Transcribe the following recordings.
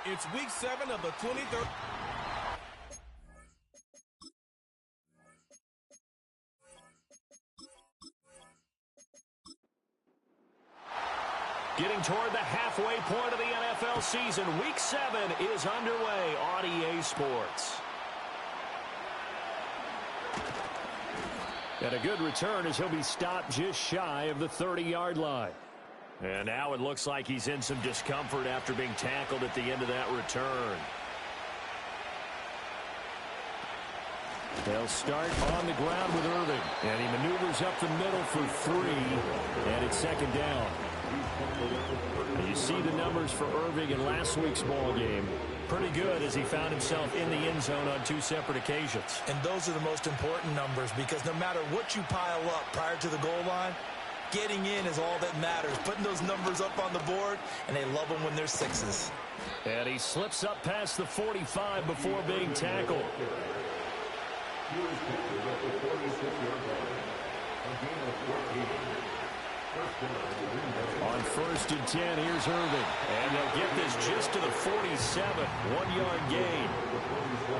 It's week 7 of the 23rd. Getting toward the halfway point of the NFL season, week 7 is underway on EA Sports. And a good return as he'll be stopped just shy of the 30-yard line. And now it looks like he's in some discomfort after being tackled at the end of that return. They'll start on the ground with Irving. And he maneuvers up the middle for 3. And it's second down. And you see the numbers for Irving in last week's ball game. Pretty good as he found himself in the end zone on 2 separate occasions. And those are the most important numbers because no matter what you pile up prior to the goal line, getting in is all that matters. Putting those numbers up on the board, and they love them when they're 6s. And he slips up past the 45 before being tackled. On 1st and 10, here's Irving. And they'll get this just to the 47. 1-yard gain.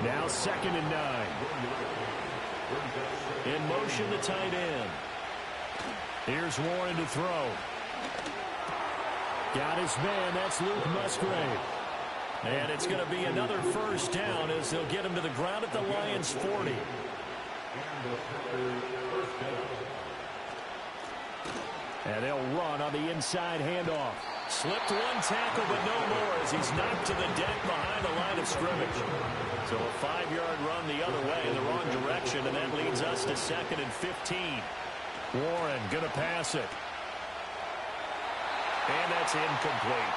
Now 2nd and 9. In motion, the tight end. Here's Warren to throw. Got his man. That's Luke Musgrave. And it's going to be another first down as they'll get him to the ground at the Lions' 40. And they'll run on the inside handoff. Slipped one tackle, but no more as he's knocked to the deck behind the line of scrimmage. So a 5-yard run the other way in the wrong direction, and that leads us to 2nd and 15. Warren going to pass it. And that's incomplete.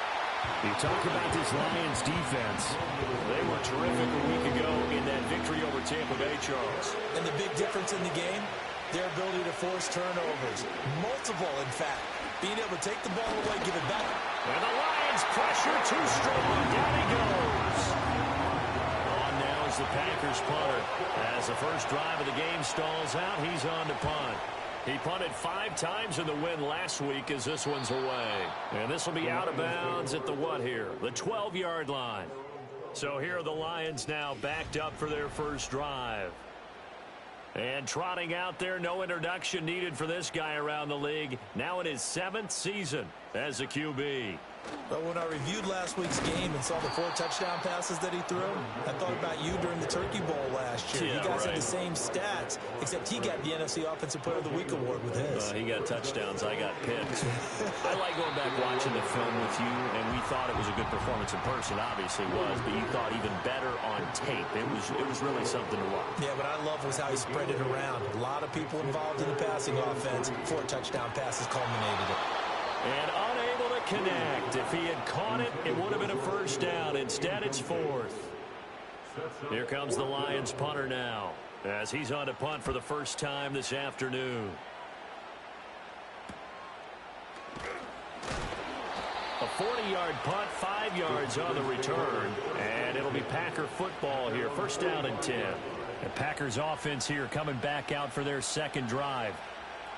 You talk about this Lions defense. They were terrific a week ago in that victory over Tampa Bay, Charles. And the big difference in the game, their ability to force turnovers. Multiple, in fact. Being able to take the ball away, give it back. And the Lions pressure too strong. Down he goes. On now is the Packers punter. As the first drive of the game stalls out, he's on to punt. He punted 5 times in the win last week as this one's away. And this will be out of bounds at the what here? The 12-yard line. So here are the Lions now backed up for their first drive. And trotting out there, no introduction needed for this guy around the league. Now in his 7th season as a QB. But when I reviewed last week's game and saw the 4 touchdown passes that he threw, I thought about you during the Turkey Bowl last year. Yeah, you guys right. had the same stats, except he got the NFC Offensive Player of the Week award with his. He got touchdowns. I got picks. I like going back watching the film with you, and we thought it was a good performance in person. Obviously was, but you thought even better on tape. It was really something to watch. Yeah, what I love was how he spread it around. A lot of people involved in the passing offense. 4 touchdown passes culminated it. And unable to connect. If he had caught it, it would have been a first down. Instead, it's 4th. Here comes the Lions punter now as he's on to punt for the first time this afternoon. A 40-yard punt, 5 yards on the return. And it'll be Packer football here. First down and 10. The Packers offense here coming back out for their second drive.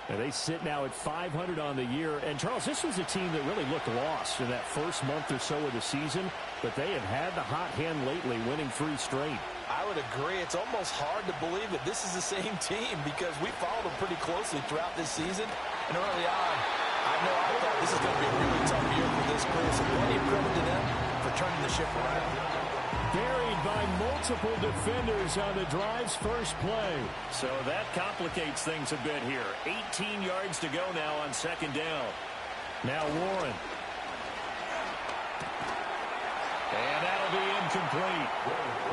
And they sit now at 500 on the year. And, Charles, this was a team that really looked lost in that first month or so of the season. But they have had the hot hand lately, winning 3 straight. I would agree. It's almost hard to believe that this is the same team because we followed them pretty closely throughout this season. And early on, I thought this is going to be a really tough year for this crew. So plenty of credit to them for turning the ship around. Buried by multiple defenders on the drive's first play. So that complicates things a bit here. 18 yards to go now on second down. Now Warren. And that'll be incomplete.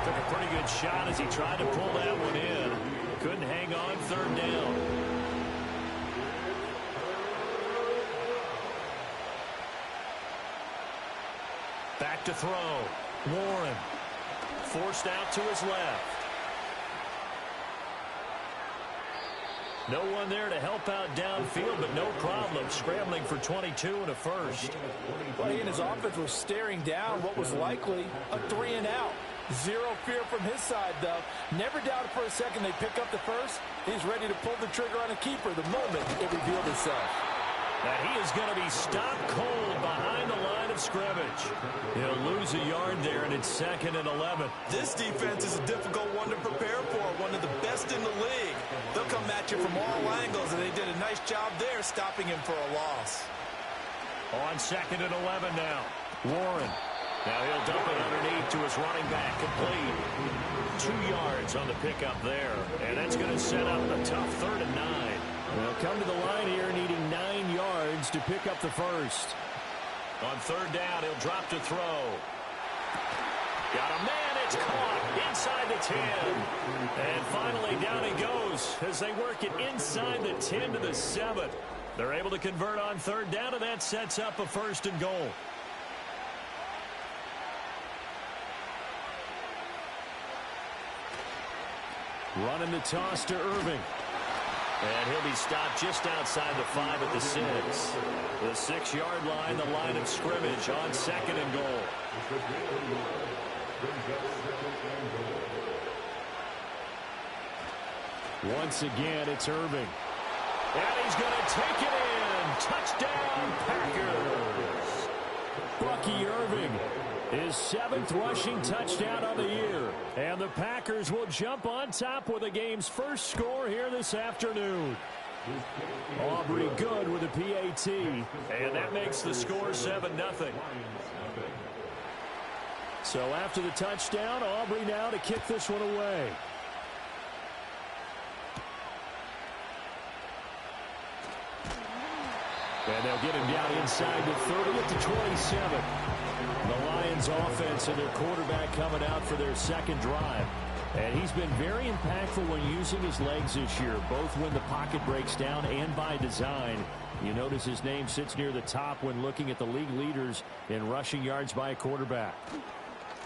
Took a pretty good shot as he tried to pull that one in. Couldn't hang on, third down. Back to throw. Warren. Forced out to his left. No one there to help out downfield, but no problem. Scrambling for 22 and a first. Well, he and his offense were staring down what was likely a 3 and out. Zero fear from his side, though. Never doubted for a second they pick up the first. He's ready to pull the trigger on a keeper the moment it revealed itself. And he is going to be stopped cold behind the line of scrimmage. He'll lose a yard there, and it's 2nd and 11. This defense is a difficult one to prepare for, one of the best in the league. They'll come at you from all angles, and they did a nice job there stopping him for a loss. On 2nd and 11 now. Warren. Now he'll dump it underneath to his running back. Complete. 2 yards on the pickup there. And that's going to set up a tough 3rd and 9. They'll come to the line here needing 9 yards to pick up the first. On 3rd down, he'll drop to throw. Got a man. It's caught inside the 10. And finally down he goes as they work it inside the 10 to the 7. They're able to convert on 3rd down, and that sets up a 1st and goal. Running the toss to Irving. And he'll be stopped just outside the 5 at the 6. The 6-yard line, the line of scrimmage on 2nd and goal. Once again, it's Irving. And he's going to take it in. Touchdown, Packers. Bucky Irving, his 7th rushing touchdown on the year. And the Packers will jump on top with the game's first score here this afternoon. Aubrey good with a PAT. And that makes the score 7-0. So after the touchdown, Aubrey now to kick this one away. And they'll get him down inside the 30 at the 27. The Lions offense and their quarterback coming out for their 2nd drive. And he's been very impactful when using his legs this year, both when the pocket breaks down and by design. You notice his name sits near the top when looking at the league leaders in rushing yards by a quarterback.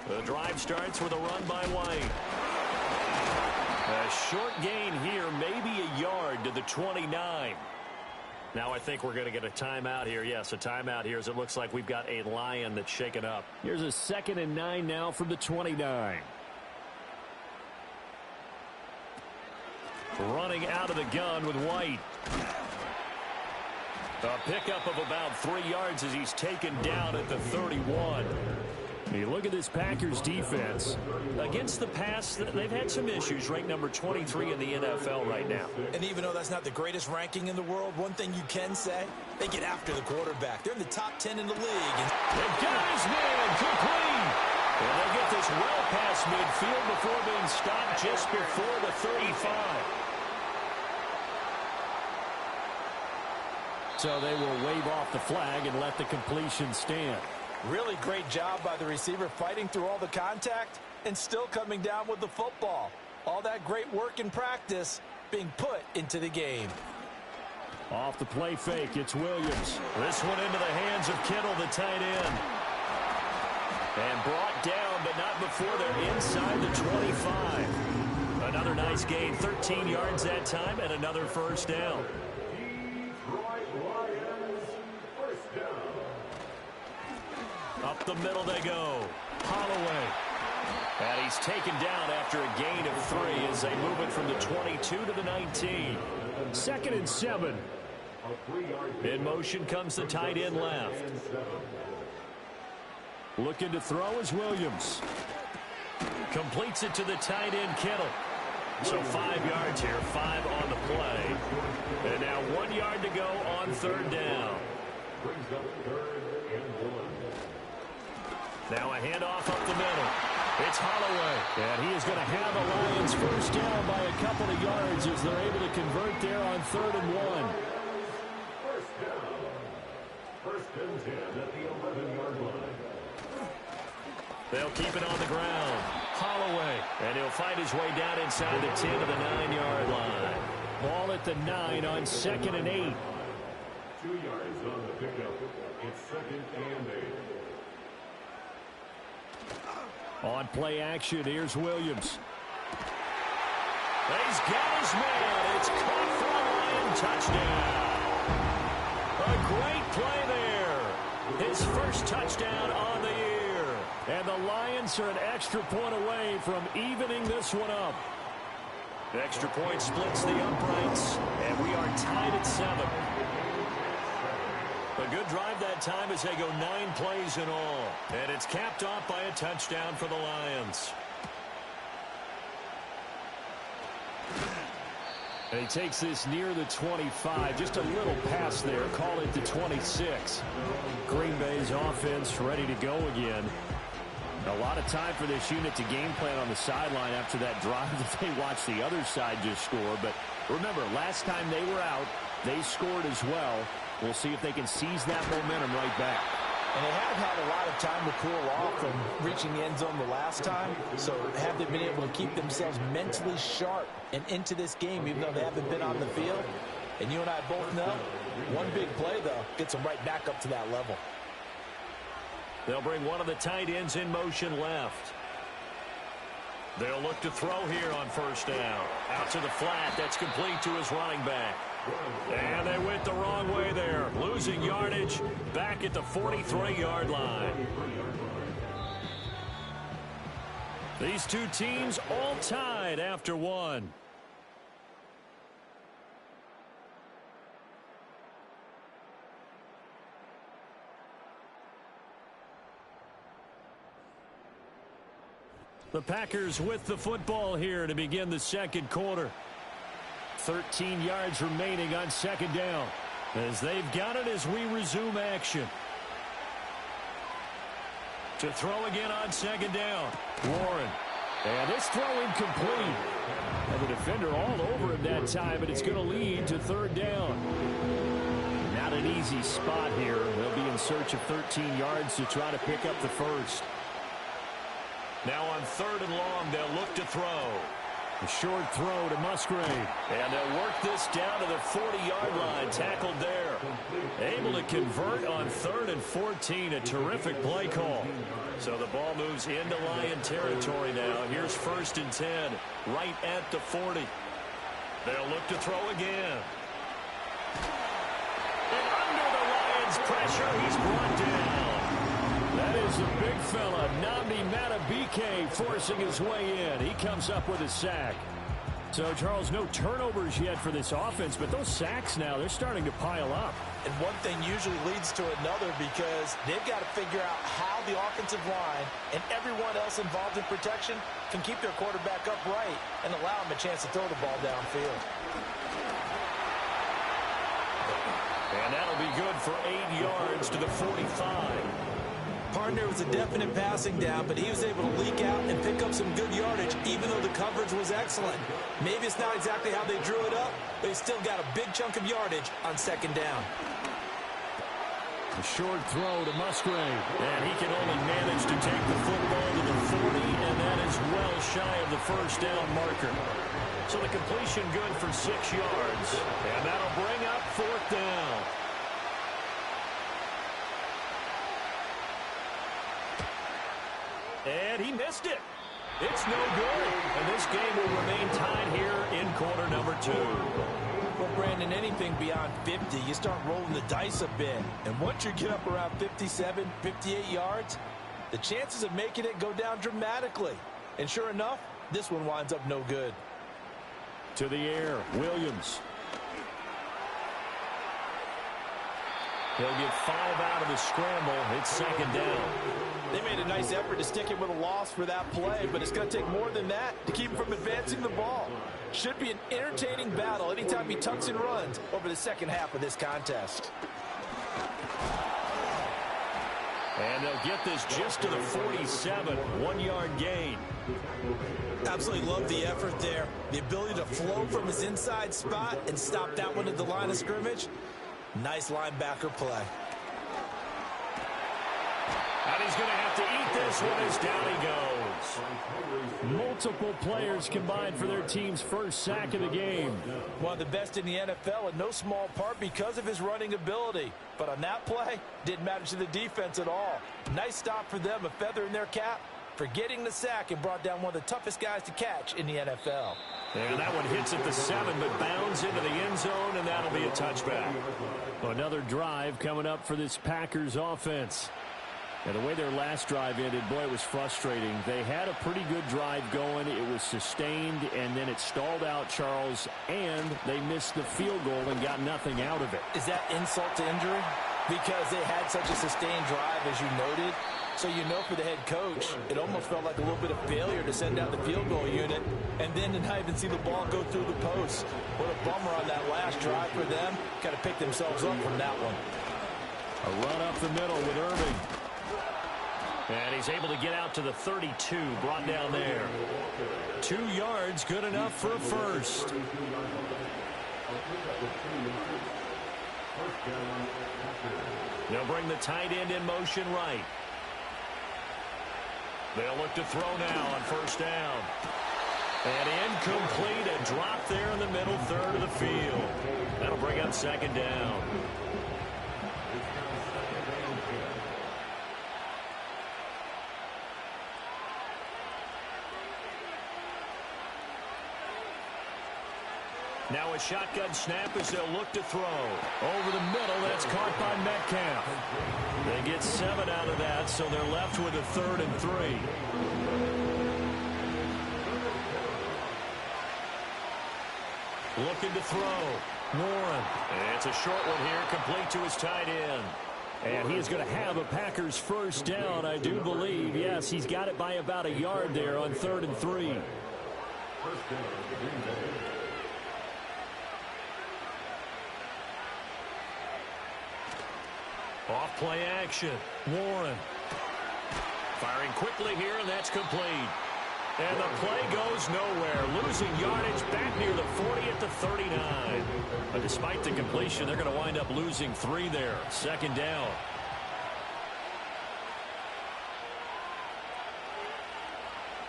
The drive starts with a run by White. A short gain here, maybe a yard to the 29. Now I think we're going to get a timeout here. Yes, a timeout here as it looks like we've got a Lion that's shaken up. Here's a 2nd and 9 now from the 29. Running out of the gun with White. A pickup of about 3 yards as he's taken down at the 31. You look at this Packers defense. Against the pass, they've had some issues. Ranked number 23 in the NFL right now. And even though that's not the greatest ranking in the world, one thing you can say, they get after the quarterback. They're in the top 10 in the league. They've got his man complete. And they get this well past midfield before being stopped just before the 35. So they will wave off the flag and let the completion stand. Really great job by the receiver fighting through all the contact and still coming down with the football. All that great work in practice being put into the game. Off the play fake, it's Williams. This one into the hands of Kittle, the tight end. And brought down, but not before they're inside the 25. Another nice gain, 13 yards that time, and another 1st down. Up the middle they go. Holloway. And he's taken down after a gain of 3 as they move it from the 22 to the 19. 2nd and 7. In motion comes the tight end left. Looking to throw is Williams. Completes it to the tight end Kittle. So 5 yards here, 5 on the play. And now 1 yard to go on 3rd down. Now a handoff up the middle. It's Holloway. And he is going to have the Lions 1st down by a couple of yards as they're able to convert there on 3rd and 1. 1st down. 1st and 10 at the 11-yard line. They'll keep it on the ground. Holloway. And he'll fight his way down inside the 10 to the 9-yard line. Ball at the 9 on 2nd and 8. 2 yards on the pickup. It's 2nd and 8. On play action, here's Williams. He's got his man. It's caught for a Lion touchdown. A great play there. His first touchdown on the year. And the Lions are an extra point away from evening this one up. The extra point splits the uprights, and we are tied at 7. A good drive that time as they go 9 plays in all. And it's capped off by a touchdown for the Lions. And he takes this near the 25. Just a little pass there. Call it the 26. Green Bay's offense ready to go again. A lot of time for this unit to game plan on the sideline after that drive that they watched the other side just score. But remember, last time they were out, they scored as well. We'll see if they can seize that momentum right back. And they have had a lot of time to cool off from reaching the end zone the last time. So have they been able to keep themselves mentally sharp and into this game, even though they haven't been on the field? And you and I both know, one big play, though, gets them right back up to that level. They'll bring one of the tight ends in motion left. They'll look to throw here on first down. Out to the flat. That's complete to his running back. And they went the wrong way there. Losing yardage back at the 43-yard line. These two teams all tied after one. The Packers with the football here to begin the second quarter. 13 yards remaining on second down as they've got it as we resume action. To throw again on second down. Warren. And this throw incomplete. And the defender all over him that time, and it's going to lead to third down. Not an easy spot here. They'll be in search of 13 yards to try to pick up the first. Now on third and long, they'll look to throw. A short throw to Musgrave. And they'll work this down to the 40-yard line. Tackled there. Able to convert on 3rd and 14. A terrific play call. So the ball moves into Lion territory now. Here's 1st and 10. Right at the 40. They'll look to throw again. And under the Lions' pressure, he's brought down. That is a big fella, Nnamdi Madubuike, forcing his way in. He comes up with a sack. So, Charles, no turnovers yet for this offense, but those sacks now, they're starting to pile up. And one thing usually leads to another because they've got to figure out how the offensive line and everyone else involved in protection can keep their quarterback upright and allow him a chance to throw the ball downfield. And that'll be good for 8 yards to the 45. Partner was a definite passing down, but he was able to leak out and pick up some good yardage, even though the coverage was excellent. Maybe it's not exactly how they drew it up, but he still got a big chunk of yardage on second down. A short throw to Musgrave. And he can only manage to take the football to the 40, and that is well shy of the first down marker. So the completion good for 6 yards, and that'll bring up 4th down. And he missed it. It's no good. And this game will remain tied here in quarter number 2. Well, Brandon, anything beyond 50, you start rolling the dice a bit. And once you get up around 57, 58 yards, the chances of making it go down dramatically. And sure enough, this one winds up no good. To the air, Williams. He'll get 5 out of the scramble. It's second down. They made a nice effort to stick him with a loss for that play, but it's going to take more than that to keep him from advancing the ball. Should be an entertaining battle anytime he tucks and runs over the second half of this contest. And they'll get this just to the 47, 1-yard gain. Absolutely love the effort there. The ability to flow from his inside spot and stop that one at the line of scrimmage. Nice linebacker play. And he's going to have to eat this one as down he goes. Multiple players combined for their team's first sack of the game. One of the best in the NFL in no small part because of his running ability. But on that play, didn't matter to the defense at all. Nice stop for them, a feather in their cap for getting the sack and brought down one of the toughest guys to catch in the NFL. And that one hits at the 7, but bounds into the end zone, and that'll be a touchback. Another drive coming up for this Packers offense. And the way their last drive ended, boy, it was frustrating. They had a pretty good drive going. It was sustained, and then it stalled out, Charles, and they missed the field goal and got nothing out of it. Is that insult to injury? because they had such a sustained drive, as you noted. So you know for the head coach, it almost felt like a little bit of failure to send out the field goal unit and then to not even see the ball go through the post. What a bummer on that last drive for them. Got to pick themselves up from that one. A run up the middle with Irving. And he's able to get out to the 32, brought down there. 2 yards, good enough for a first. They'll bring the tight end in motion right. They'll look to throw now on first down. And incomplete, a drop there in the middle third of the field. That'll bring up second down. Now a shotgun snap as they'll look to throw. Over the middle, that's caught by Metcalf. They get 7 out of that, so they're left with a 3rd and 3. Looking to throw. Warren. And it's a short one here, complete to his tight end. And he is going to have a Packers first down, I do believe. Yes, he's got it by about a yard there on 3rd and 3. Off play action. Warren. Firing quickly here, and that's complete. And the play goes nowhere. Losing yardage back near the 40 at the 39. But despite the completion, they're going to wind up losing 3 there. Second down.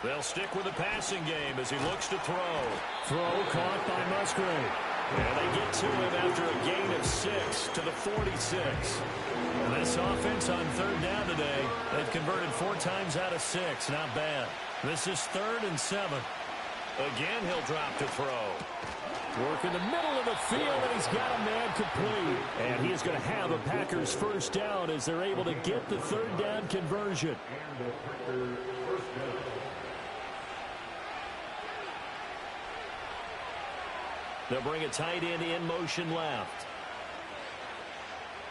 They'll stick with the passing game as he looks to throw. Throw caught by Musgrave. And they get to him after a gain of 6 to the 46. And this offense on 3rd down today, they've converted 4 times out of 6. Not bad. This is 3rd and 7. Again, he'll drop to throw. Work in the middle of the field, and he's got a man complete. And he is going to have a Packers first down as they're able to get the 3rd down conversion. They'll bring a tight end in motion left.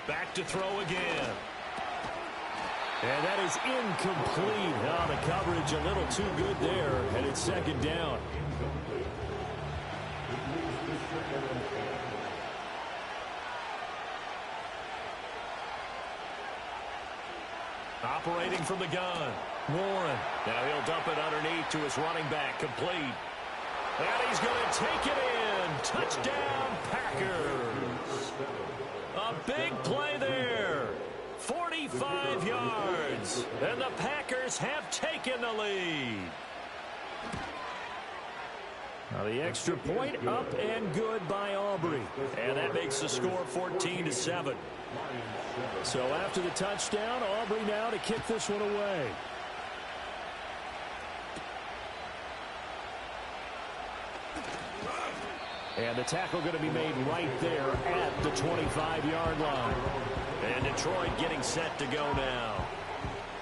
Back to throw again. And that is incomplete. Oh, the coverage a little too good there, and it's second down. Operating from the gun. Warren. Now he'll dump it underneath to his running back. Complete. And he's going to take it in. Touchdown, Packers. A big play there. 45 yards. And the Packers have taken the lead. Now the extra point up and good by Aubrey. And that makes the score 14-7. So after the touchdown, Aubrey now to kick this one away. And the tackle going to be made right there at the 25-yard line. And Detroit getting set to go now.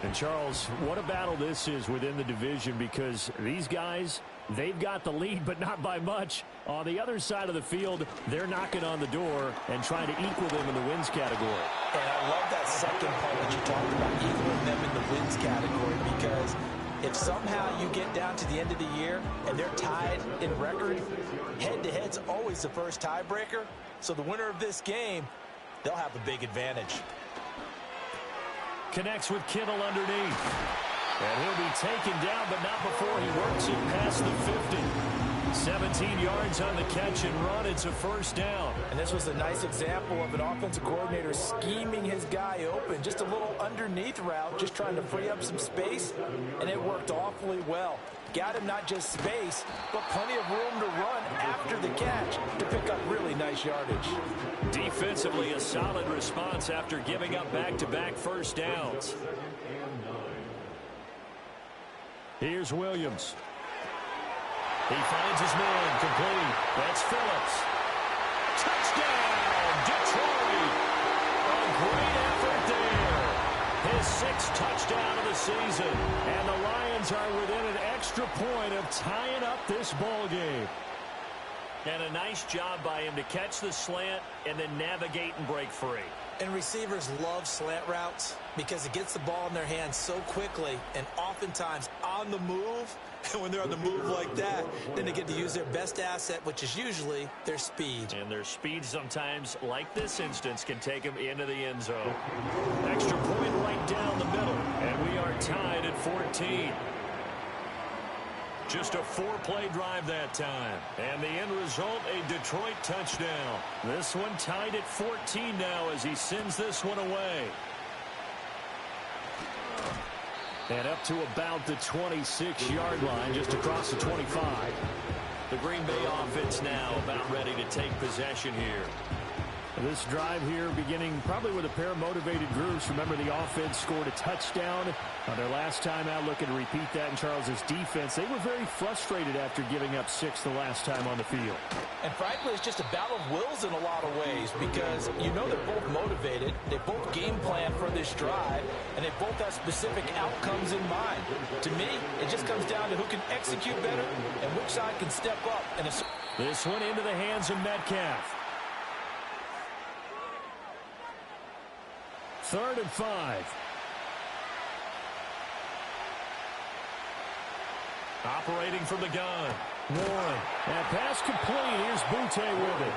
And Charles, what a battle this is within the division, because these guys, they've got the lead, but not by much. On the other side of the field, they're knocking on the door and trying to equal them in the wins category. And I love that second part that you talked about, equaling them in the wins category, because if somehow you get down to the end of the year and they're tied in record, head-to-head's always the first tiebreaker. So the winner of this game, they'll have a big advantage. Connects with Kittle underneath. And he'll be taken down, but not before he works it past the 50. 17 yards on the catch and run. It's a first down. And this was a nice example of an offensive coordinator scheming his guy open. Just a little underneath route, just trying to free up some space, and it worked awfully well. Got him not just space, but plenty of room to run after the catch to pick up really nice yardage. Defensively, a solid response after giving up back-to-back first downs. Here's Williams. He finds his man, complete. That's Phillips. Touchdown, Detroit! A great effort there. His 6th touchdown of the season. And the Lions are within an extra point of tying up this ball game. And a nice job by him to catch the slant and then navigate and break free. And receivers love slant routes because it gets the ball in their hands so quickly and oftentimes on the move. And when they're on the move like that, then they get to use their best asset, which is usually their speed. And their speed sometimes, like this instance, can take them into the end zone. Extra point right down the middle. And we are tied at 14. Just a 4-play drive that time. And the end result, a Detroit touchdown. This one tied at 14 now as he sends this one away. And up to about the 26-yard line, just across the 25. The Green Bay offense now about ready to take possession here. This drive here beginning probably with a pair of motivated groups. Remember, the offense scored a touchdown on their last time out. Looking to repeat that in Charles's defense. They were very frustrated after giving up 6 the last time on the field. And frankly, it's just a battle of wills in a lot of ways because you know they're both motivated. They both game plan for this drive, and they both have specific outcomes in mind. To me, it just comes down to who can execute better and which side can step up. And this one into the hands of Metcalf. 3rd and 5. Operating from the gun. Warren. That pass complete. Here's Boutte with it.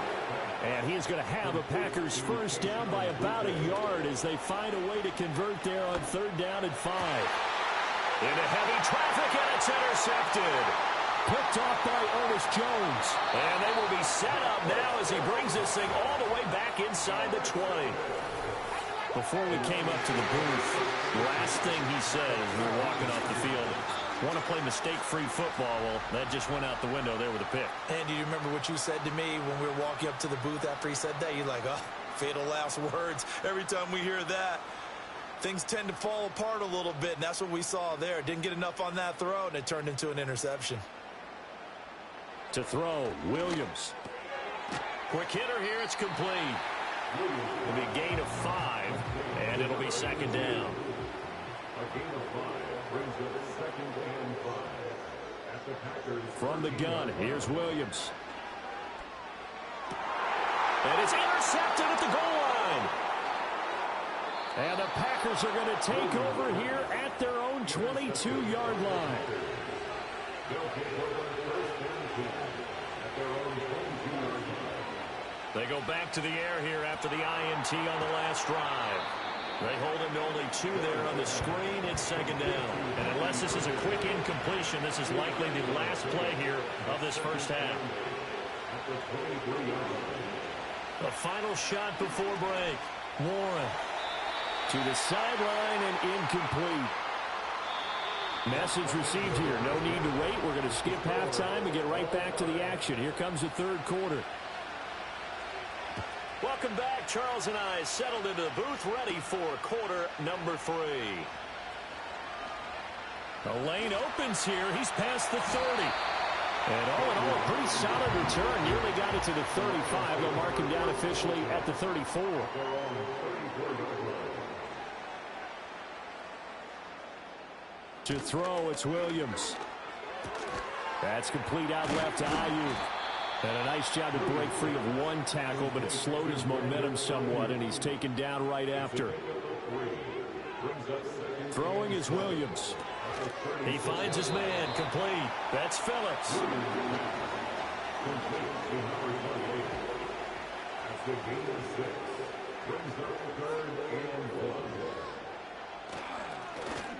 And he's going to have a Packers first down by about a yard as they find a way to convert there on 3rd down and 5. Into heavy traffic, and it's intercepted. Picked off by Ernest Jones. And they will be set up now as he brings this thing all the way back inside the 20. Before we came up to the booth, the last thing he said as we were walking off the field, want to play mistake-free football. Well, that just went out the window there with a pick. And do you remember what you said to me when we were walking up to the booth after he said that? You're like, oh, fatal last words. Every time we hear that, things tend to fall apart a little bit, and that's what we saw there. Didn't get enough on that throw, and it turned into an interception. To throw, Williams. Quick hitter here, it's complete. It'll be a gain of 5, and it'll be 2nd down. A gain of 5 brings up 2nd and 5. At the Packers. From the gun, here's Williams. And it's intercepted at the goal line. And the Packers are going to take over here at their own 22-yard line. They'll take over 1st and 10 at their own 22-yard line. They go back to the air here after the INT on the last drive. They hold him to only 2 there on the screen. It's 2nd down. And unless this is a quick incompletion, this is likely the last play here of this first half. The final shot before break. Warren to the sideline and incomplete. Message received here. No need to wait. We're going to skip halftime and get right back to the action. Here comes the 3rd quarter. Welcome back. Charles and I settled into the booth ready for quarter number 3. The lane opens here. He's past the 30. And all in all, a pretty solid return. Nearly got it to the 35. They'll mark him down officially at the 34. To throw, it's Williams. That's complete out left to Ayuk. And a nice job to break free of 1 tackle, but it slowed his momentum somewhat, and he's taken down right after. Throwing is Williams. He finds his man, complete. That's Phillips.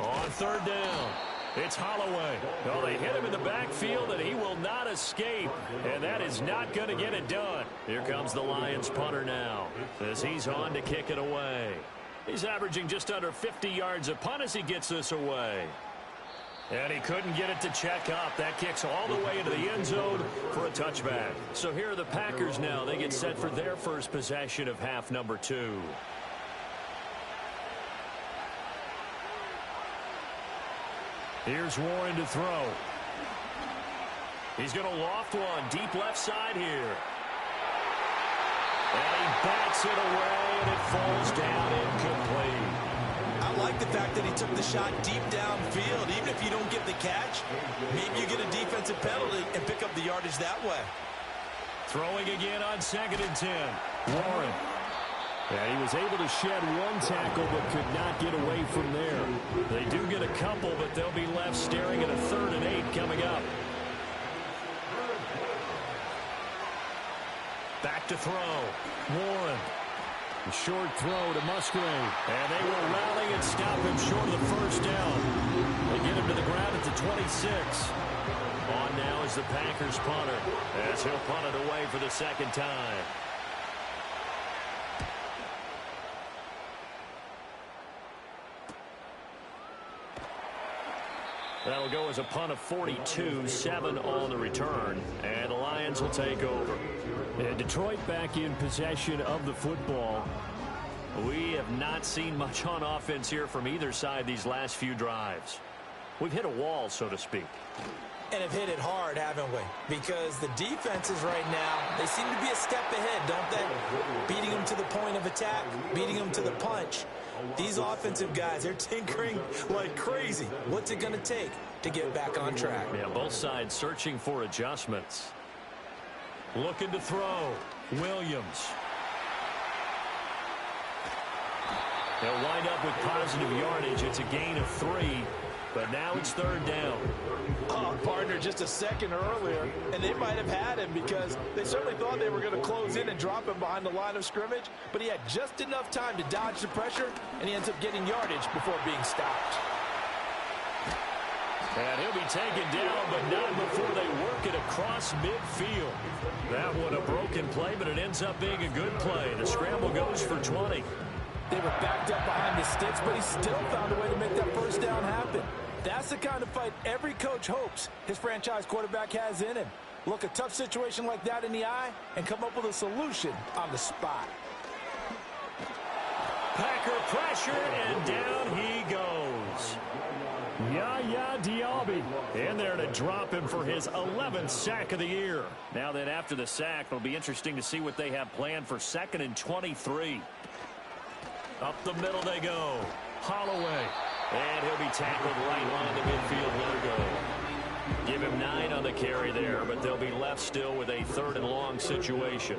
On 3rd down, it's Holloway. Well, they hit him in the backfield, and he will not escape. And that is not going to get it done. Here comes the Lions punter now as he's on to kick it away. He's averaging just under 50 yards a punt as he gets this away. And he couldn't get it to check up. That kicks all the way into the end zone for a touchback. So here are the Packers now. They get set for their first possession of half number 2. Here's Warren to throw. He's going to loft one deep left side here. And he bats it away, and it falls down incomplete. I like the fact that he took the shot deep downfield. Even if you don't get the catch, maybe you get a defensive penalty and pick up the yardage that way. Throwing again on 2nd and 10. Warren. And he was able to shed one tackle but could not get away from there. They do get a couple, but they'll be left staring at a 3rd and 8 coming up. Back to throw. Warren. A short throw to Musgrave. And they will rally and stop him short of the first down. They get him to the ground at the 26. On now is the Packers punter, as he'll punt it away for the 2nd time. That'll go as a punt of 42, 7 on the return, and the Lions will take over. And Detroit back in possession of the football. We have not seen much on offense here from either side these last few drives. We've hit a wall, so to speak. And have hit it hard, haven't we? Because the defenses right now, they seem to be a step ahead, don't they? Beating them to the point of attack, beating them to the punch. These offensive guys, they're tinkering like crazy. What's it going to take to get back on track? Yeah, both sides searching for adjustments. Looking to throw. Williams. They'll wind up with positive yardage. It's a gain of 3, but now it's 3rd down. Oh, partner, just a second earlier, and they might have had him because they certainly thought they were going to close in and drop him behind the line of scrimmage, but he had just enough time to dodge the pressure, and he ends up getting yardage before being stopped. And he'll be taken down, but not before they work it across midfield. That one a broken play, but it ends up being a good play. The scramble goes for 20. They were backed up behind the sticks, but he still found a way to make that first down happen. That's the kind of fight every coach hopes his franchise quarterback has in him. Look a tough situation like that in the eye and come up with a solution on the spot. Packer pressure, and down he goes. Yaya Diaby in there to drop him for his 11th sack of the year. Now that after the sack, it'll be interesting to see what they have planned for 2nd and 23. Up the middle they go. Holloway. And he'll be tackled right on the midfield logo. Give him 9 on the carry there, but they'll be left still with a 3rd and long situation.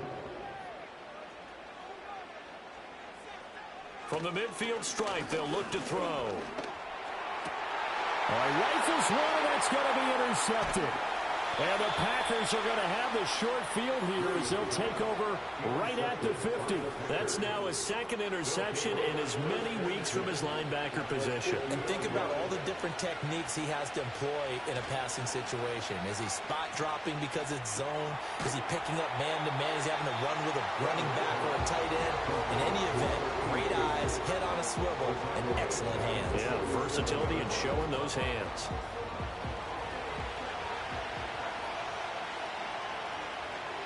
From the midfield stripe, they'll look to throw. All right, rifles one, that's going to be intercepted. And the Packers are going to have the short field here as they'll take over right at the 50. That's now a 2nd interception in as many weeks from his linebacker position. And think about all the different techniques he has to employ in a passing situation. Is he spot dropping because it's zone? Is he picking up man-to-man? Is he having to run with a running back or a tight end? In any event, great eyes, head on a swivel, and excellent hands. Yeah, versatility and showing those hands.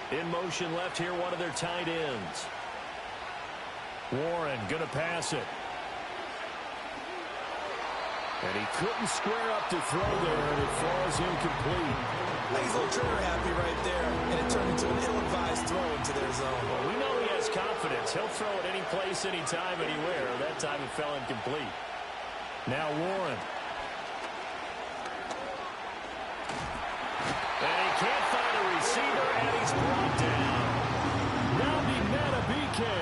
In motion left here, one of their tight ends. Warren going to pass it. And he couldn't square up to throw there, and it falls incomplete. He's a little trigger happy right there, and it turned into an ill-advised throw into their zone. Well, we know he has confidence. He'll throw it any place, anytime, anywhere. That time it fell incomplete. Now Warren. And he can't find a receiver, and he's brought down. Nabi Matabike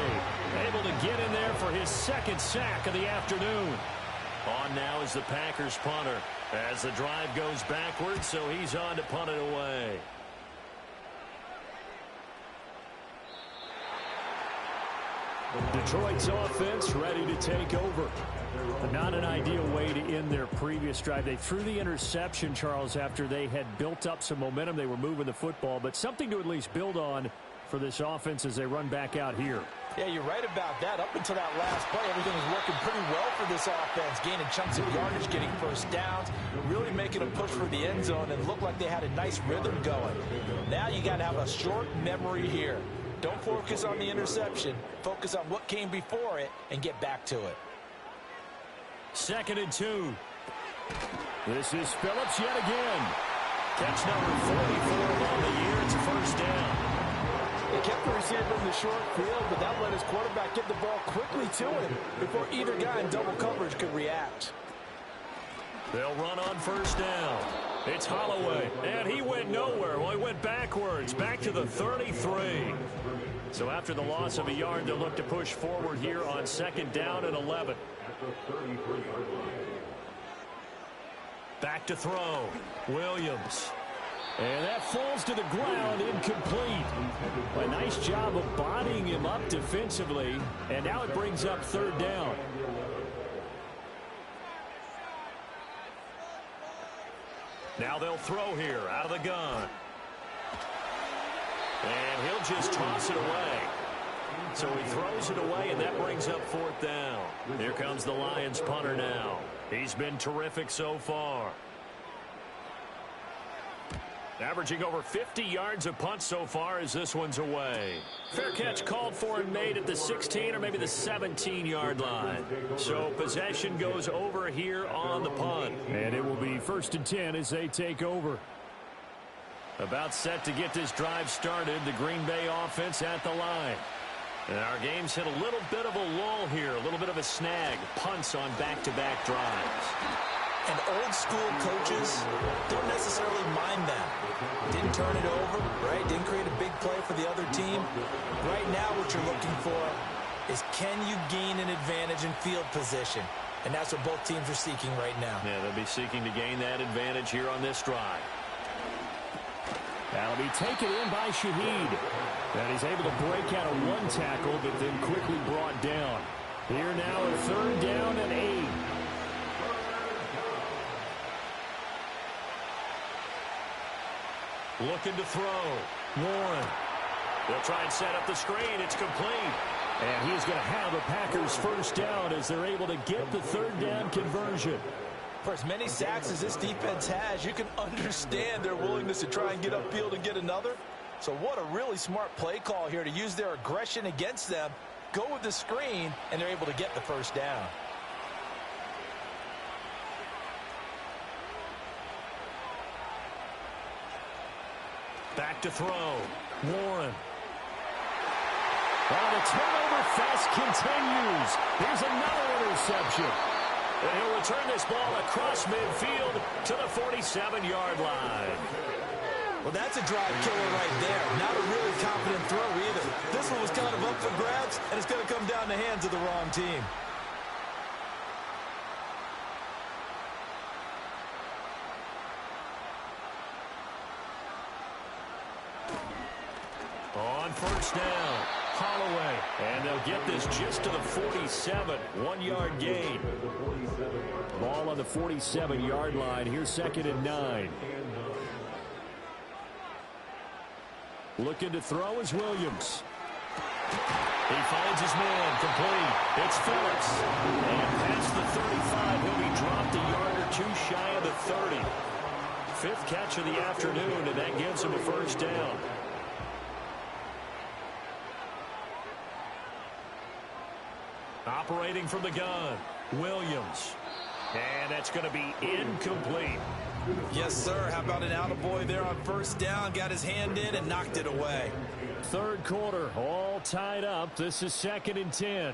able to get in there for his 2nd sack of the afternoon. On now is the Packers punter as the drive goes backwards, so he's on to punt it away. Detroit's offense ready to take over. Not an ideal way to end their previous drive. They threw the interception, Charles, after they had built up some momentum. They were moving the football, but something to at least build on for this offense as they run back out here. Yeah, you're right about that. Up until that last play, everything was working pretty well for this offense, gaining chunks of yardage, getting first downs, really making a push for the end zone, and looked like they had a nice rhythm going. Now you got to have a short memory here. Don't focus on the interception. Focus on what came before it and get back to it. 2nd and 2. This is Phillips yet again. Catch number 44 on the year. It's a first down. He kept the receiver in the short field, but that let his quarterback get the ball quickly to him before either guy in double coverage could react. They'll run on first down. It's Holloway, and he went nowhere. Well, he went backwards, back to the 33. So after the loss of a yard, they'll look to push forward here on second down and 11. Back to throw. Williams. And that falls to the ground, incomplete. A nice job of bodying him up defensively. And now it brings up third down. Now they'll throw here out of the gun. And he'll just toss it away. So he throws it away, and that brings up fourth down. Here comes the Lions punter now. He's been terrific so far. Averaging over 50 yards a punt so far as this one's away. Fair catch called for and made at the 16 or maybe the 17-yard line. So possession goes over here on the punt. And it will be 1st and 10 as they take over. About set to get this drive started. The Green Bay offense at the line. And our game's hit a little bit of a lull here. A little bit of a snag. Punts on back-to-back drives. And old-school coaches don't necessarily mind that. Didn't turn it over, right? Didn't create a big play for the other team. Right now what you're looking for is can you gain an advantage in field position? And that's what both teams are seeking right now. Yeah, they'll be seeking to gain that advantage here on this drive. That'll be taken in by Shaheed. And he's able to break out of one tackle, but then quickly brought down. Here now a third down and 8. Looking to throw. Warren. They'll try and set up the screen. It's complete. And he's going to have a Packers first down as they're able to get the third down conversion. For as many sacks as this defense has, you can understand their willingness to try and get upfield and get another. So what a really smart play call here to use their aggression against them, go with the screen, and they're able to get the first down. Back to throw. Warren. Oh, the turnover fest continues. Here's another interception. And he'll return this ball across midfield to the 47-yard line. Well, that's a drive killer right there. Not a really confident throw either. This one was kind of up for grabs, and it's going to come down the hands of the wrong team. On first down, Holloway. And they'll get this just to the 47, 1-yard gain. Ball on the 47-yard line. Here's 2nd and 9. Looking to throw is Williams. He finds his man, complete. It's Phillips. And past the 35, he'll be dropped a yard or two shy of the 30. 5th catch of the afternoon, and that gives him a first down. Operating from the gun, Williams. And that's going to be incomplete. Yes, sir. How about an attaboy there on first down? Got his hand in and knocked it away. Third quarter, all tied up. This is 2nd and 10.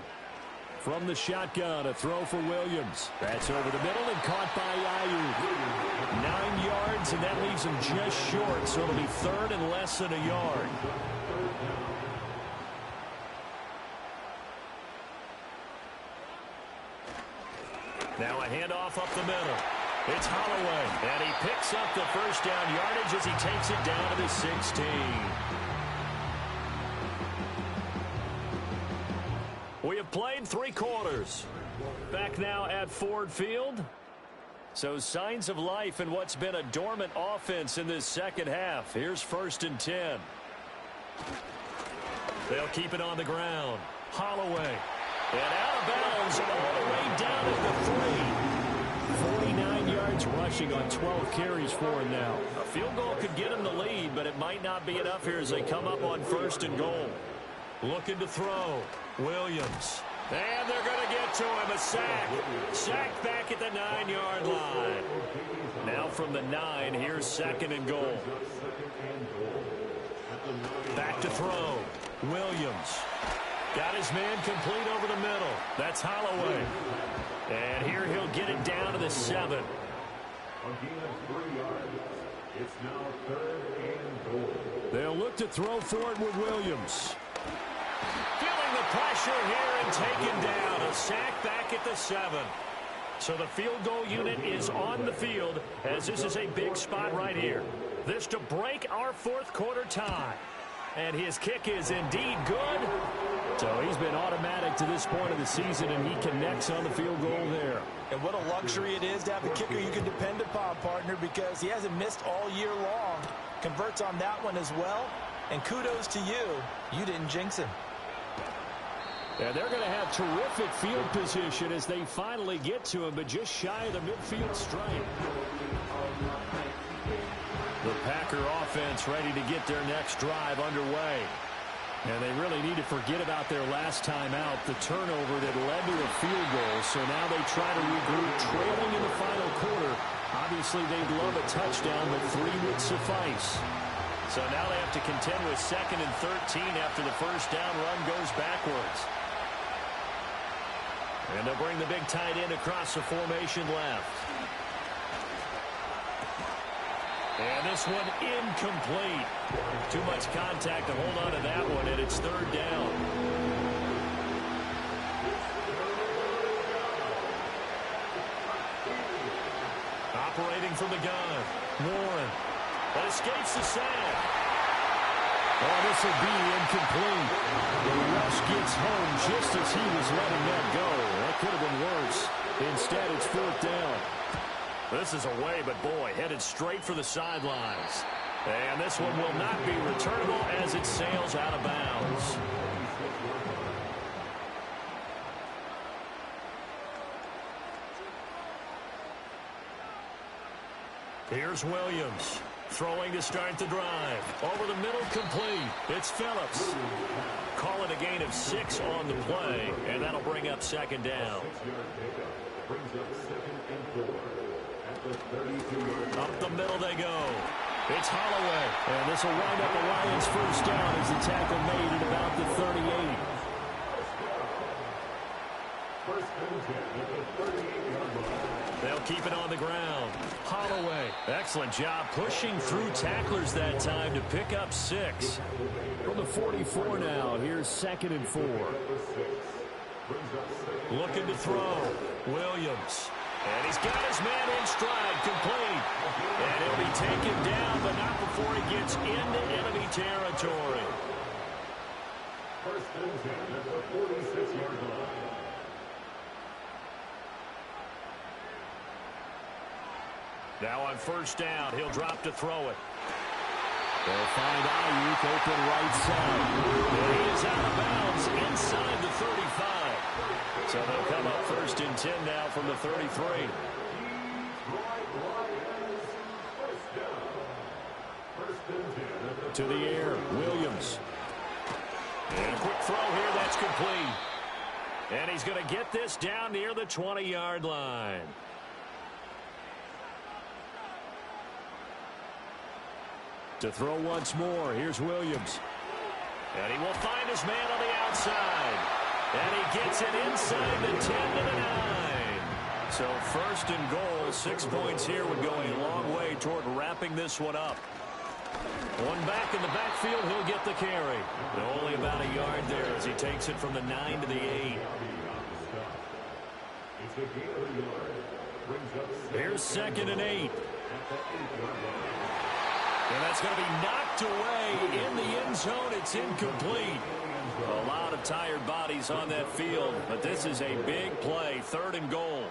From the shotgun, a throw for Williams. That's over the middle and caught by Aiyuk. 9 yards, and that leaves him just short, so it'll be 3rd and less than a yard. Now a handoff up the middle. It's Holloway, and he picks up the first down yardage as he takes it down to the 16. We have played 3 quarters. Back now at Ford Field. So signs of life in what's been a dormant offense in this second half. Here's 1st and 10. They'll keep it on the ground. Holloway. And out of bounds all the way down at the 3. 49 yards rushing on 12 carries for him now. A field goal could get him the lead, but it might not be enough here as they come up on 1st and goal. Looking to throw. Williams. And they're going to get to him. A sack. Sacked back at the 9-yard line. Now from the 9, here's 2nd and goal. Back to throw. Williams. Got his man complete over the middle. That's Holloway. And here he'll get it down to the 7. Again, 3 yards. It's now 3rd and goal. They'll look to throw for it with Williams. pressure here and taken down. A sack back at the 7. So the field goal unit is on the field as this is a big spot right here. This to break our fourth quarter tie. And his kick is indeed good. So he's been automatic to this point of the season, and he connects on the field goal there. And what a luxury it is to have a kicker you can depend upon, partner, because he hasn't missed all year long. Converts on that one as well. And kudos to you. You didn't jinx him. And they're going to have terrific field position as they finally get to him, but just shy of the midfield stripe. The Packer offense ready to get their next drive underway. And they really need to forget about their last time out, the turnover that led to a field goal. So now they try to regroup, trailing in the final quarter. Obviously, they'd love a touchdown, but 3 would suffice. So now they have to contend with 2nd and 13 after the first down run goes backwards. And they'll bring the big tight end across the formation left. And this one incomplete. Too much contact to hold on to that one, and it's 3rd down. Operating from the gun, Warren. That escapes the sack. Oh, this will be incomplete. The rush gets home just as he was letting that go. That could have been worse. Instead, it's 4th down. This is away, but boy, headed straight for the sidelines. And this one will not be returnable as it sails out of bounds. Here's Williams. Throwing to start the drive. Over the middle, complete. It's Phillips. Call it a gain of 6 on the play, and that'll bring up 2nd down. Up the middle they go. It's Holloway. And this will wind up the Lions' first down as the tackle made at about the 38. They'll keep it on the ground. Holloway, excellent job pushing through tacklers that time to pick up 6. From the 44 now, here's 2nd and 4. Looking to throw. Williams. And he's got his man in stride, complete. And he'll be taken down, but not before he gets into enemy territory. 1st and 10 at the 46-yard line. Now on 1st down, he'll drop to throw it. They'll find Ayuk open right side. And he is out of bounds inside the 35. So they'll come up 1st and 10 now from the 33. To the air, Williams. And a quick throw here, that's complete. And he's going to get this down near the 20-yard line. To throw once more, here's Williams. And he will find his man on the outside. And he gets it inside the 10 to the 9. So 1st and goal, 6 points here would go a long way toward wrapping this one up. One back in the backfield, he'll get the carry. Only about a yard there as he takes it from the 9 to the 8. Here's 2nd and 8. And that's going to be knocked away in the end zone. It's incomplete. A lot of tired bodies on that field, but this is a big play. 3rd and goal.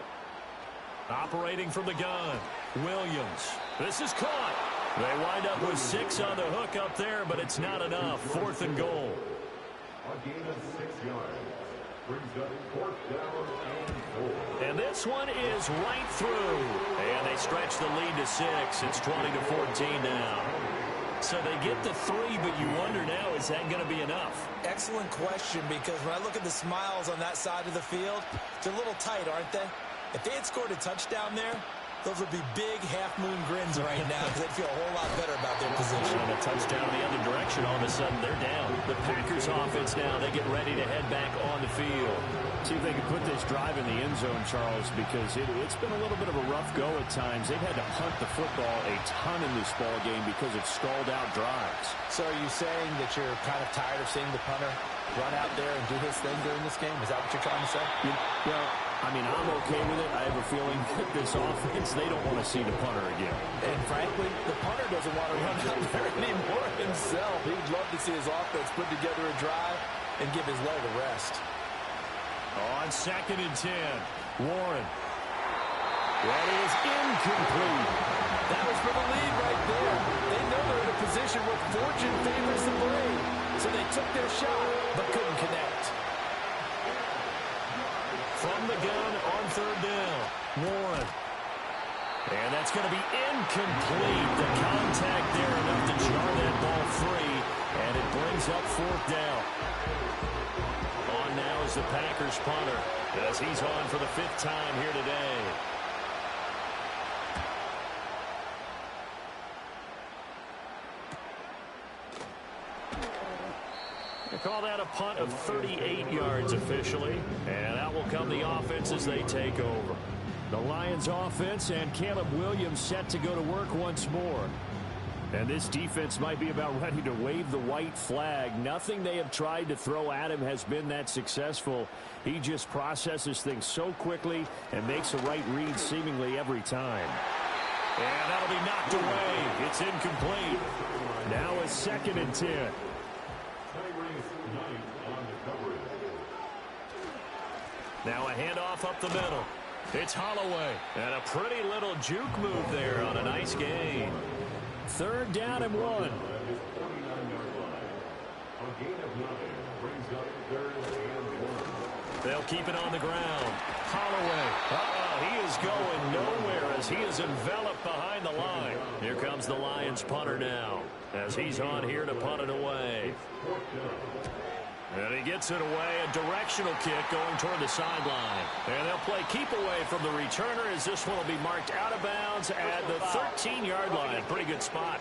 Operating from the gun, Williams. This is caught. They wind up with 6 on the hook up there, but it's not enough. 4th and goal. A gain of 6 yards. Brings up 4th down and 4. And this one is right through. And they stretch the lead to 6. It's 20-14 now. So they get the 3, but you wonder now, is that going to be enough? Excellent question, because when I look at the smiles on that side of the field, they're a little tight, aren't they? If they had scored a touchdown there, those would be big half-moon grins right now because they'd feel a whole lot better about their position. And a touchdown the other direction, all of a sudden they're down. The Packers offense now, they get ready to head back on the field. See if they can put this drive in the end zone, Charles, because it's been a little bit of a rough go at times. They've had to punt the football a ton in this ball game because of stalled out drives. So are you saying that you're kind of tired of seeing the punter run out there and do his thing during this game? Is that what you're trying to say? Well, I mean, I'm okay with it. I have a feeling that this offense, they don't want to see the punter again. And frankly, the punter doesn't want to run out there anymore himself. He'd love to see his offense put together a drive and give his leg a rest. On 2nd and 10, Warren. That is incomplete. That was for the lead right there. They know they're in a position where fortune favors the brave. So they took their shot, but couldn't connect. From the gun on 3rd down, Warren. And that's going to be incomplete. The contact there enough to jar that ball free, and it brings up 4th down. On now is the Packers punter, as he's on for the 5th time here today. They call that a punt of 38 yards officially, and out will come the offense as they take over. The Lions offense and Caleb Williams set to go to work once more. And this defense might be about ready to wave the white flag. Nothing they have tried to throw at him has been that successful. He just processes things so quickly and makes the right read seemingly every time. And that'll be knocked away. It's incomplete. Now a 2nd and 10. Now a handoff up the middle. It's Holloway. And a pretty little juke move there on a nice gain. 3rd down and 1. They'll keep it on the ground. Holloway. He is going nowhere as he is enveloped behind the line. Here comes the Lions punter now as he's on here to punt it away. And he gets it away, a directional kick going toward the sideline. And they'll play keep away from the returner as this one will be marked out of bounds at the 13-yard line. Pretty good spot.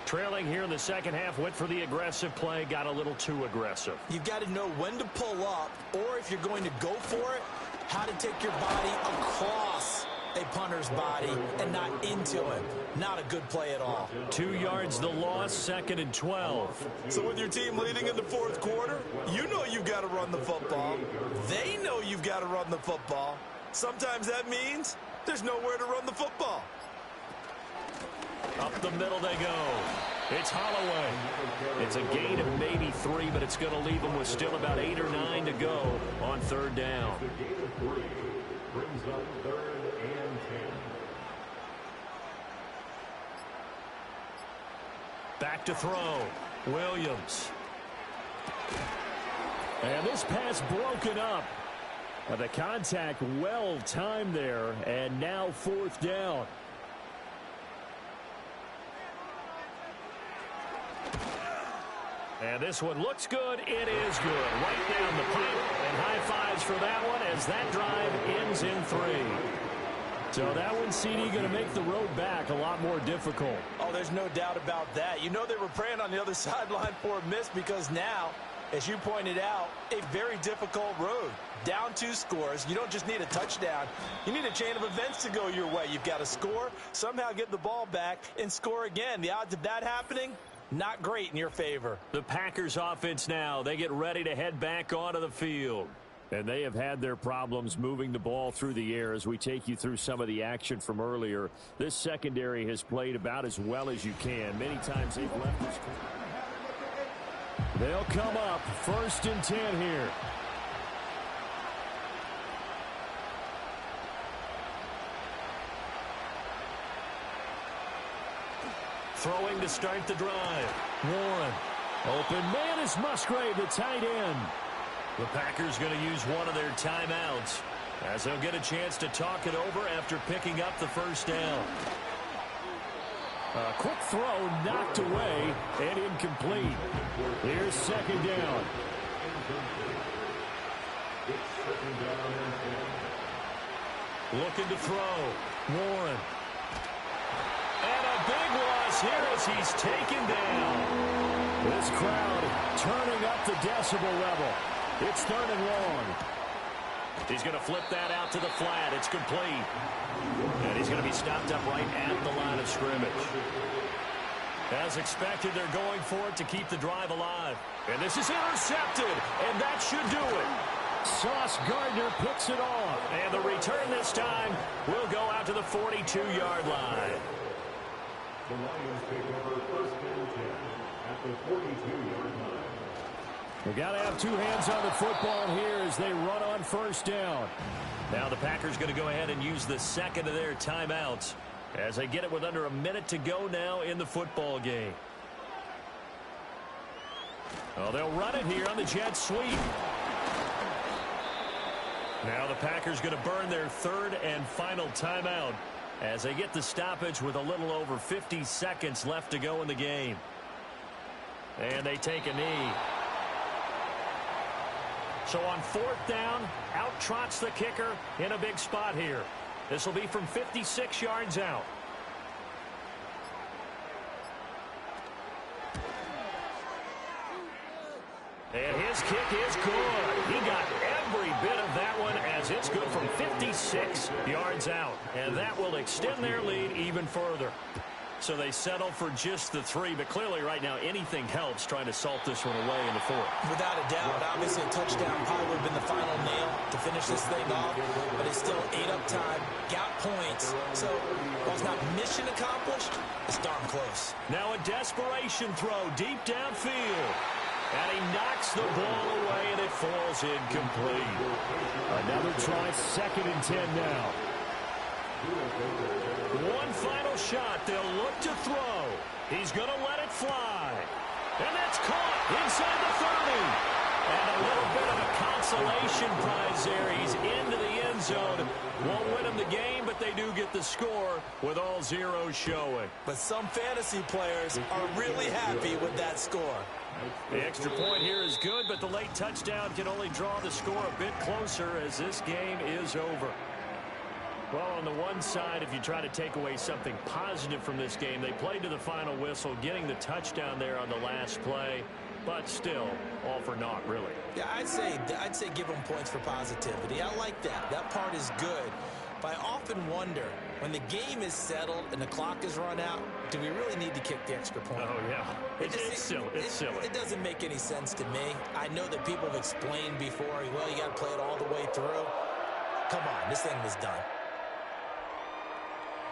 Trailing here in the 2nd half, went for the aggressive play, got a little too aggressive. You've got to know when to pull up, or if you're going to go for it, how to take your body across a punter's body and not into him. Not a good play at all. 2 yards the loss, 2nd and 12. So with your team leading in the 4th quarter, you know you've got to run the football. They know you've got to run the football. Sometimes that means there's nowhere to run the football. Up the middle they go. It's Holloway. It's a gain of maybe 3, but it's going to leave them with still about 8 or 9 to go on 3rd down. Brings up 3rd and 10. Back to throw. Williams. And this pass broken up. The contact well timed there, and now 4th down. And this one looks good. It is good. Right down the pipe. And high fives for that one as that drive ends in 3. So that one, CD, going to make the road back a lot more difficult. Oh, there's no doubt about that. You know they were praying on the other sideline for a miss because now, as you pointed out, a very difficult road. Down 2 scores. You don't just need a touchdown. You need a chain of events to go your way. You've got to score, somehow get the ball back, and score again. The odds of that happening, not great in your favor. The Packers offense now, they get ready to head back onto the field. And they have had their problems moving the ball through the air as we take you through some of the action from earlier. This secondary has played about as well as you can. Many times they've left this. They'll come up 1st and 10 here. Throwing to start the drive. Warren. Open man is Musgrave, the tight end. The Packers going to use one of their timeouts as they'll get a chance to talk it over after picking up the 1st down. A quick throw knocked away and incomplete. Here's 2nd down. Looking to throw. Warren. And a big loss here as he's taken down. This crowd turning up the decibel level. It's 3rd and long. He's going to flip that out to the flat. It's complete. And he's going to be stopped up right at the line of scrimmage. As expected, they're going for it to keep the drive alive. And this is intercepted, and that should do it. Sauce Gardner picks it off. And the return this time will go out to the 42-yard line. The Lions take over first and 10 at the 42-yard line. We've got to have two hands on the football here as they run on first down. Now the Packers going to go ahead and use the second of their timeouts as they get it with under a minute to go now in the football game. Oh, they'll run it here on the jet sweep. Now the Packers going to burn their third and final timeout as they get the stoppage with a little over 50 seconds left to go in the game. And they take a knee. So on fourth down, out trots the kicker in a big spot here. This will be from 56 yards out. And his kick is good. He got every bit of that one as it's good from 56 yards out. And that will extend their lead even further. So they settle for just the 3, but clearly right now anything helps trying to salt this one away in the 4th. Without a doubt, obviously a touchdown probably would have been the final nail to finish this thing off, but it's still 8 up time, got points, so while it's not mission accomplished, it's darn close. Now a desperation throw deep downfield, and he knocks the ball away and it falls incomplete. Another try, second and 10 now. One final shot. They'll look to throw. He's going to let it fly. And that's caught inside the 30. And a little bit of a consolation prize there. He's into the end zone. Won't win him the game, but they do get the score with all zeros showing. But some fantasy players are really happy with that score. The extra point here is good, but the late touchdown can only draw the score a bit closer as this game is over. Well, on the one side, if you try to take away something positive from this game, they played to the final whistle, getting the touchdown there on the last play, but still, all for naught, really. Yeah, I'd say give them points for positivity. I like that. That part is good. But I often wonder, when the game is settled and the clock is run out, do we really need to kick the extra point? Oh, yeah. It's silly. It's silly. It doesn't make any sense to me. I know that people have explained before, well, you got to play it all the way through. Come on, this thing was done.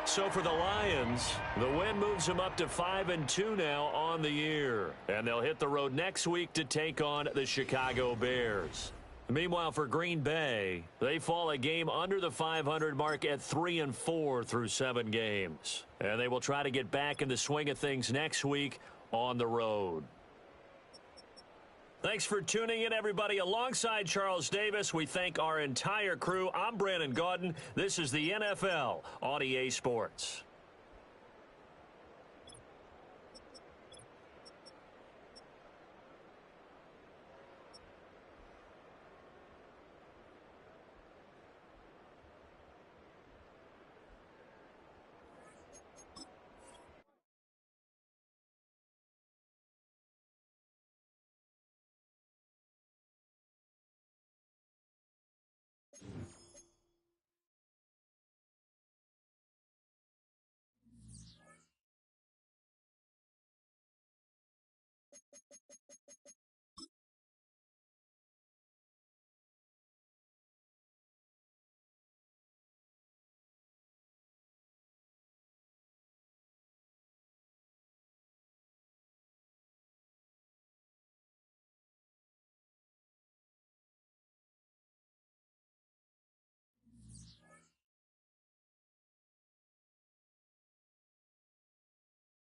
So for the Lions, the win moves them up to 5-2 now on the year. And they'll hit the road next week to take on the Chicago Bears. Meanwhile, for Green Bay, they fall a game under the 500 mark at 3-4 through 7 games. And they will try to get back in the swing of things next week on the road. Thanks for tuning in, everybody. Alongside Charles Davis, we thank our entire crew. I'm Brandon Gaudin. This is the NFL on EA Sports.